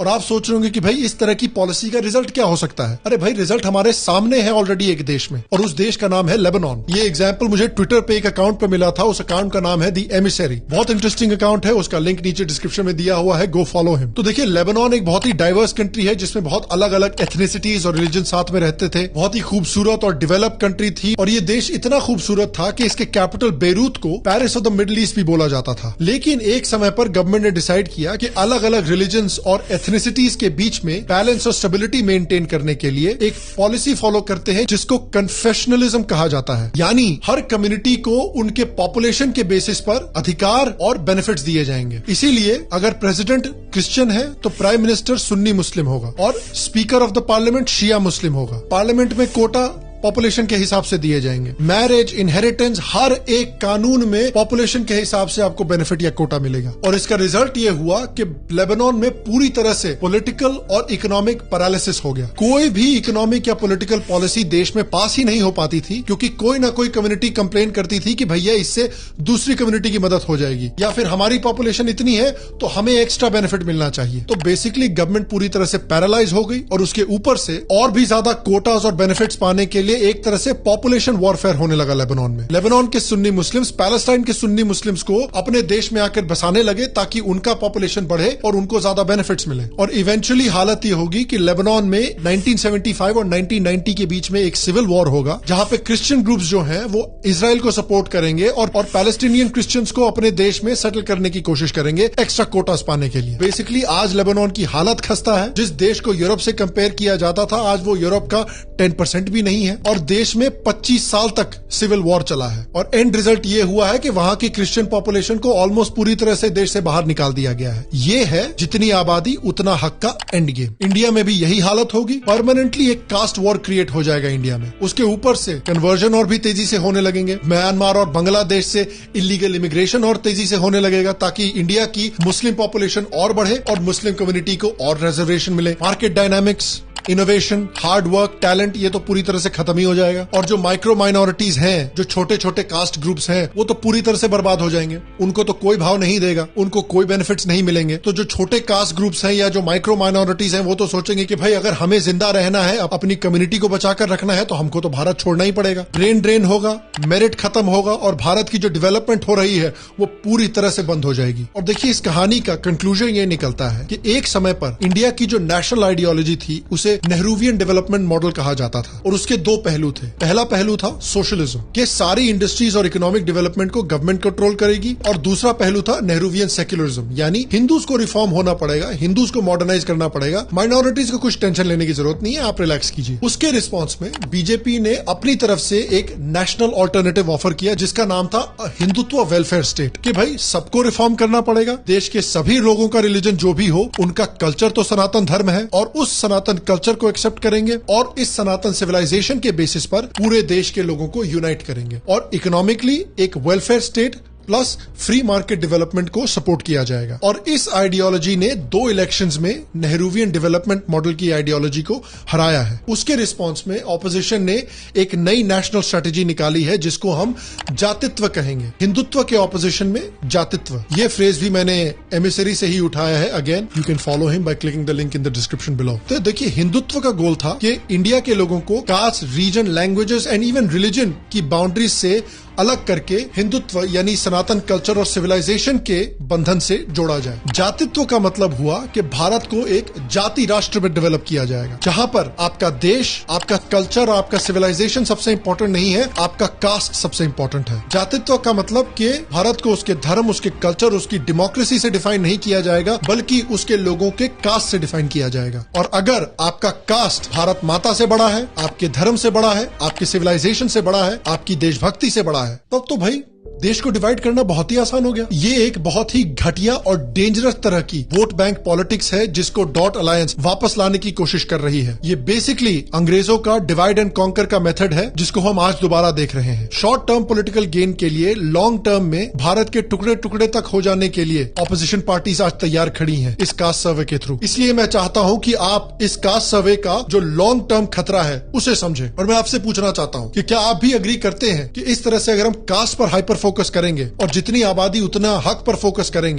और आप सोच रहे होंगे कि भाई इस तरह की पॉलिसी का रिजल्ट क्या हो सकता है। अरे भाई रिजल्ट हमारे सामने है ऑलरेडी एक देश में, और उस देश का नाम है लेबनान। ये एग्जाम्पल मुझे ट्विटर पे एक अकाउंट पे मिला था, उस अकाउंट का नाम है दी एमिसरी। बहुत इंटरेस्टिंग अकाउंट है, उसका लिंक नीचे डिस्क्रिप्शन में दिया हुआ है, गो फॉलो हिम। तो देखिए लेबनान एक बहुत ही डाइवर्स कंट्री है जिसमें बहुत अलग अलग एथनिसिटीज और रिलीजन साथ में रहते थे। बहुत ही खूबसूरत और डेवलप कंट्री थी, और ये देश इतना खूबसूरत था कि इसके कैपिटल बेरूत को Paris of the middle east भी बोला जाता था। लेकिन एक समय पर गवर्नमेंट ने डिसाइड किया कि अलग अलग रिलीजन्स और एथनिसिटीज के बीच में बैलेंस और स्टेबिलिटी मेंटेन करने के लिए एक पॉलिसी फॉलो करते हैं जिसको कन्फेशनलिज्म कहा जाता है। यानी हर कम्युनिटी को उनके पॉपुलेशन के बेसिस पर अधिकार और बेनिफिट्स दिए जाएंगे। इसीलिए अगर प्रेसिडेंट क्रिश्चियन है तो प्राइम मिनिस्टर सुन्नी मुस्लिम होगा और स्पीकर ऑफ द पार्लियामेंट शिया मुस्लिम होगा। पार्लियामेंट में कोटा पॉपुलेशन के हिसाब से दिए जाएंगे। मैरिज, इनहेरिटेंस, हर एक कानून में पॉपुलेशन के हिसाब से आपको बेनिफिट या कोटा मिलेगा। और इसका रिजल्ट ये हुआ कि लेबनान में पूरी तरह से पॉलिटिकल और इकोनॉमिक पैरालिसिस हो गया। कोई भी इकोनॉमिक या पॉलिटिकल पॉलिसी देश में पास ही नहीं हो पाती थी, क्योंकि कोई ना कोई कम्युनिटी कंप्लेन करती थी कि भैया इससे दूसरी कम्युनिटी की मदद हो जाएगी, या फिर हमारी पॉपुलेशन इतनी है तो हमें एक्स्ट्रा बेनिफिट मिलना चाहिए। तो बेसिकली गवर्नमेंट पूरी तरह से पैरालाइज हो गई, और उसके ऊपर से और भी ज्यादा कोटास और बेनिफिट्स पाने के लिए एक तरह से पॉपुलेशन वॉरफेयर होने लगा लेबनान में। लेबनान के सुन्नी मुस्लिम्स पैलेस्टाइन के सुन्नी मुस्लिम्स को अपने देश में आकर बसाने लगे ताकि उनका पॉपुलेशन बढ़े और उनको ज्यादा बेनिफिट्स मिले। और इवेंचुअली हालत ये होगी कि लेबनान में 1975 और 1990 के बीच में एक सिविल वॉर होगा, जहां पे क्रिश्चियन ग्रुप्स जो हैं वो इजराइल को सपोर्ट करेंगे और पैलेस्टीनियन क्रिश्चियंस को अपने देश में सेटल करने की कोशिश करेंगे एक्स्ट्रा कोटास पाने के लिए। बेसिकली आज लेबनान की हालत खस्ता है। जिस देश को यूरोप से कंपेयर किया जाता था, आज वो यूरोप का 10% भी नहीं है, और देश में 25 साल तक सिविल वॉर चला है। और एंड रिजल्ट ये हुआ है कि वहां की क्रिश्चियन पॉपुलेशन को ऑलमोस्ट पूरी तरह से देश से बाहर निकाल दिया गया है। ये है जितनी आबादी उतना हक का एंड गेम। इंडिया में भी यही हालत होगी। परमानेंटली एक कास्ट वॉर क्रिएट हो जाएगा इंडिया में। उसके ऊपर से कन्वर्जन और भी तेजी से होने लगेंगे। म्यांमार और बांग्लादेश से इलीगल इमिग्रेशन और तेजी से होने लगेगा, ताकि इंडिया की मुस्लिम पॉपुलेशन और बढ़े और मुस्लिम कम्युनिटी को और रिजर्वेशन मिले। Market dynamics, innovation, hard work, talent, ये तो पूरी तरह से खत्म ही हो जाएगा। और जो माइक्रो माइनॉरिटीज हैं, जो छोटे छोटे कास्ट ग्रुप्स हैं, वो तो पूरी तरह से बर्बाद हो जाएंगे। उनको तो कोई भाव नहीं देगा, उनको कोई बेनिफिट्स नहीं मिलेंगे। तो जो छोटे कास्ट ग्रुप्स हैं या जो माइक्रो माइनॉरिटीज हैं, वो तो सोचेंगे कि भाई अगर हमें जिंदा रहना है, अपनी कम्युनिटी को बचाकर रखना है, तो हमको तो भारत छोड़ना ही पड़ेगा। ब्रेन ड्रेन होगा, मेरिट खत्म होगा, और भारत की जो डेवलपमेंट हो रही है वो पूरी तरह से बंद हो जाएगी। और देखिए इस कहानी का कंक्लूजन ये निकलता है कि एक समय पर इंडिया की जो नेशनल आइडियोलॉजी थी उसे नेहरूवियन डेवलपमेंट मॉडल कहा जाता था, और उसके दो पहलू थे। पहला पहलू था सोशलिज्म, कि सारी इंडस्ट्रीज और इकोनॉमिक डेवलपमेंट को गवर्नमेंट कंट्रोल करेगी, और दूसरा पहलू था नेहरूवियन सेक्युलरिज्म, यानी हिंदूज को रिफॉर्म होना पड़ेगा, हिंदूज को मॉडर्नाइज करना पड़ेगा, माइनॉरिटीज को कुछ टेंशन लेने की जरूरत नहीं है, आप रिलैक्स कीजिए। उसके रिस्पॉन्स में बीजेपी ने अपनी तरफ से एक नेशनल ऑल्टरनेटिव ऑफर किया जिसका नाम था हिंदुत्व वेलफेयर स्टेट, कि भाई सबको रिफॉर्म करना पड़ेगा, देश के सभी लोगों का रिलीजन जो भी हो, उनका कल्चर तो सनातन धर्म है, और उस सनातन कल्चर को एक्सेप्ट करेंगे, और इस सनातन सिविलाइजेशन के बेसिस पर पूरे देश के लोगों को यूनाइट करेंगे, और इकोनॉमिकली एक welfare state plus free market development को सपोर्ट किया जाएगा। और इस आइडियोलॉजी ने 2 इलेक्शंस में नेहरूवियन डेवलपमेंट मॉडल की आइडियोलॉजी को हराया है। उसके रिस्पांस में ऑपोजिशन ने एक नई नेशनल स्ट्रेटेजी निकाली है जिसको हम जातित्व कहेंगे। हिंदुत्व के ऑपोजिशन में जातित्व, ये फ्रेज भी मैंने एमिसरी से ही उठाया है। Again you can follow him by clicking the link in the description below. तो देखिए हिंदुत्व का गोल था कि इंडिया के लोगों को caste, region, languages and even religion की बाउंड्रीज से अलग करके हिंदुत्व यानी सनातन कल्चर और सिविलाइजेशन के बंधन से जोड़ा जाए। जातित्व का मतलब हुआ कि भारत को एक जाति राष्ट्र में डेवलप किया जाएगा, जहां पर आपका देश, आपका कल्चर, आपका सिविलाइजेशन सबसे इंपॉर्टेंट नहीं है, आपका कास्ट सबसे इंपॉर्टेंट है। जातित्व का मतलब कि भारत को उसके धर्म, उसके कल्चर, उसकी डेमोक्रेसी से डिफाइन नहीं किया जाएगा, बल्कि उसके लोगों के कास्ट से डिफाइन किया जाएगा। और अगर आपका कास्ट भारत माता से बड़ा है, आपके धर्म से बड़ा है, आपके सिविलाइजेशन से बड़ा है, आपकी देशभक्ति से बड़ा है, तब तो भाई देश को डिवाइड करना बहुत ही आसान हो गया। ये एक बहुत ही घटिया और डेंजरस तरह की वोट बैंक पॉलिटिक्स है जिसको डॉट अलायंस वापस लाने की कोशिश कर रही है। ये बेसिकली अंग्रेजों का डिवाइड एंड कॉन्कर का मेथड है जिसको हम आज दोबारा देख रहे हैं। शॉर्ट टर्म पॉलिटिकल गेन के लिए लॉन्ग टर्म में भारत के टुकड़े टुकड़े तक हो जाने के लिए ऑपोजिशन पार्टीज आज तैयार खड़ी हैं इस कास्ट सर्वे के थ्रू। इसलिए मैं चाहता हूं कि आप इस कास्ट सर्वे का जो लॉन्ग टर्म खतरा है उसे समझें। और मैं आपसे पूछना चाहता हूं कि क्या आप भी अग्री करते हैं कि इस तरह से अगर हम कास्ट पर हाइपर फोकस करेंगे और जितनी आबादी उतना हक पर फोकस करेंगे